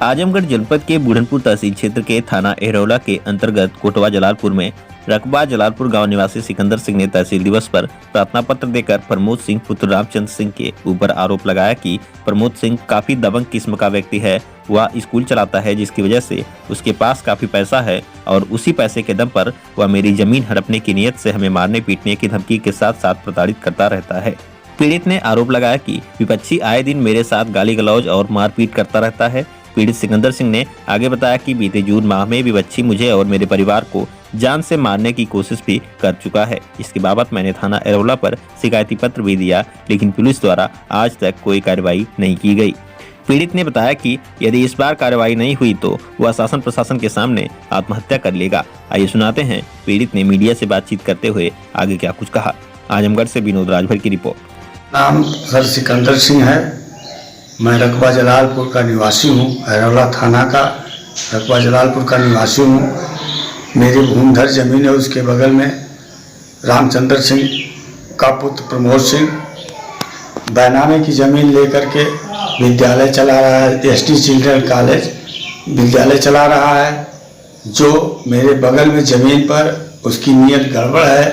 आजमगढ़ जनपद के बुढ़नपुर तहसील क्षेत्र के थाना एरौला के अंतर्गत कोटवा जलालपुर में रकबा जलालपुर गांव निवासी सिकंदर सिंह ने तहसील दिवस पर प्रार्थना पत्र देकर प्रमोद सिंह पुत्र रामचंद्र सिंह के ऊपर आरोप लगाया कि प्रमोद सिंह काफी दबंग किस्म का व्यक्ति है। वह स्कूल चलाता है, जिसकी वजह से उसके पास काफी पैसा है और उसी पैसे के दम पर वह मेरी जमीन हड़पने की नीयत से हमें मारने पीटने की धमकी के साथ साथ प्रताड़ित करता रहता है। पीड़ित ने आरोप लगाया कि विपक्षी आए दिन मेरे साथ गाली गलौज और मारपीट करता रहता है। पीड़ित सिकंदर सिंह ने आगे बताया कि बीते जून माह में विपक्षी मुझे और मेरे परिवार को जान से मारने की कोशिश भी कर चुका है। इसके बाबत मैंने थाना एरौला पर शिकायती पत्र भी दिया, लेकिन पुलिस द्वारा आज तक कोई कार्रवाई नहीं की गई। पीड़ित ने बताया कि यदि इस बार कार्रवाई नहीं हुई तो वह शासन प्रशासन के सामने आत्महत्या कर लेगा। आइए सुनाते हैं पीड़ित ने मीडिया से बातचीत करते हुए आगे क्या कुछ कहा। आजमगढ़ से विनोद राजभर की रिपोर्ट। नाम सर सिकंदर सिंह है। मैं रकबा जलालपुर का निवासी हूँ, एरौला थाना का रकबा जलालपुर का निवासी हूँ। मेरी भूमिधर जमीन है, उसके बगल में रामचंद्र सिंह का पुत्र प्रमोद सिंह बैनामे की ज़मीन लेकर के विद्यालय चला रहा है। एसटी चिल्ड्रन कॉलेज विद्यालय चला रहा है, जो मेरे बगल में ज़मीन पर उसकी नीयत गड़बड़ है।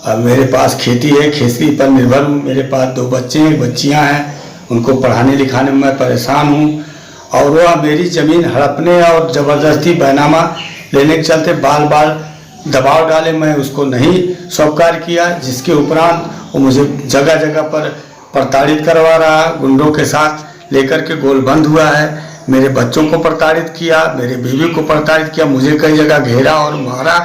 अब मेरे पास खेती है, खेती पर निर्भर हूँ। मेरे पास 2 बच्चे हैं, बच्चियाँ हैं, उनको पढ़ाने लिखाने में मैं परेशान हूँ। और वह मेरी ज़मीन हड़पने और ज़बरदस्ती बैनामा लेने के चलते बाल बाल दबाव डाले। मैं उसको नहीं स्वीकार किया, जिसके उपरांत वो मुझे जगह जगह पर प्रताड़ित करवा रहा, गुंडों के साथ लेकर के गोलबंद हुआ है। मेरे बच्चों को प्रताड़ित किया, मेरे बीवी को प्रताड़ित किया, मुझे कई जगह घेरा और मारा,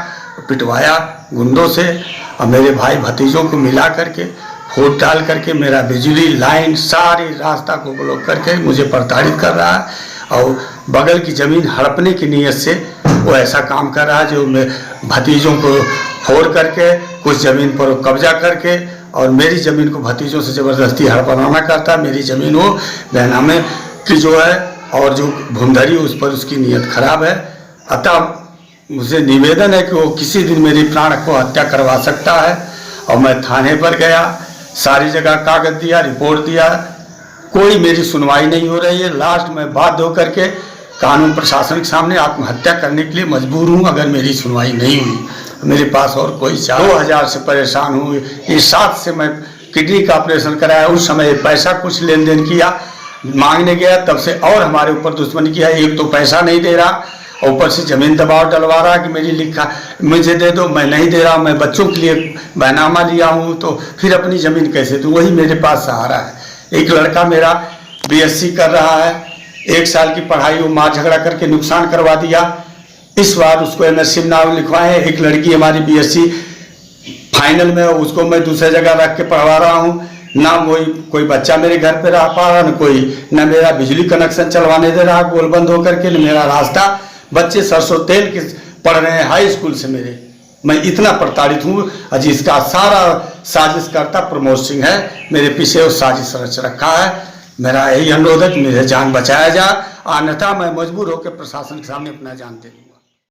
पिटवाया गुंडों से। और मेरे भाई भतीजों को मिला करके फोड़ डाल करके मेरा बिजली लाइन सारी रास्ता को ब्लॉक करके मुझे प्रताड़ित कर रहा है और बगल की ज़मीन हड़पने की नीयत से वो ऐसा काम कर रहा है, जो मैं भतीजों को फोड़ करके कुछ ज़मीन पर कब्जा करके और मेरी ज़मीन को भतीजों से ज़बरदस्ती हड़पवाना करता है। मेरी ज़मीन वो बैनामे की जो है और जो भूमधरी उस पर उसकी नीयत खराब है। अतः मुझे निवेदन है कि वो किसी दिन मेरी प्राण को हत्या करवा सकता है। और मैं थाने पर गया, सारी जगह कागज दिया, रिपोर्ट दिया, कोई मेरी सुनवाई नहीं हो रही है। लास्ट में बाध्य होकर के कानून प्रशासन के सामने आत्महत्या करने के लिए मजबूर हूँ, अगर मेरी सुनवाई नहीं हुई। मेरे पास और कोई 2000 से परेशान हूँ। इस 7 से मैं किडनी का ऑपरेशन कराया, उस समय पैसा कुछ लेन देन किया, मांगने गया, तब से और हमारे ऊपर दुश्मनी किया। एक तो पैसा नहीं दे रहा, ऊपर से ज़मीन दबाव डलवा रहा कि मेरी लिखा मुझे दे दो, मैं नहीं दे रहा। मैं बच्चों के लिए बैनामा लिया हूँ, तो फिर अपनी ज़मीन कैसे दूँ? वही मेरे पास सहारा है। एक लड़का मेरा बीएससी कर रहा है, 1 साल की पढ़ाई वो मार झगड़ा करके नुकसान करवा दिया। इस बार उसको एमएससी में नाम लिखवाए। एक लड़की हमारी बीएससी फाइनल में, उसको मैं दूसरे जगह रख के पढ़वा रहा हूँ। ना वही कोई बच्चा मेरे घर पे रह पा रहा, न मेरा बिजली कनेक्शन चलवाने दे रहा गोलबंद होकर के, न मेरा रास्ता। बच्चे सरसों तेल के पढ़ रहे हैं हाई स्कूल से मेरे। मैं इतना प्रताड़ित हूँ। जिसका सारा साजिश करता प्रमोद सिंह है, मेरे पीछे वो साजिश रच रखा है। मेरा यही अनुरोध है कि मेरे जान बचाया जाए, अन्यथा मैं मजबूर होकर प्रशासन के सामने अपना जान दे दूँ।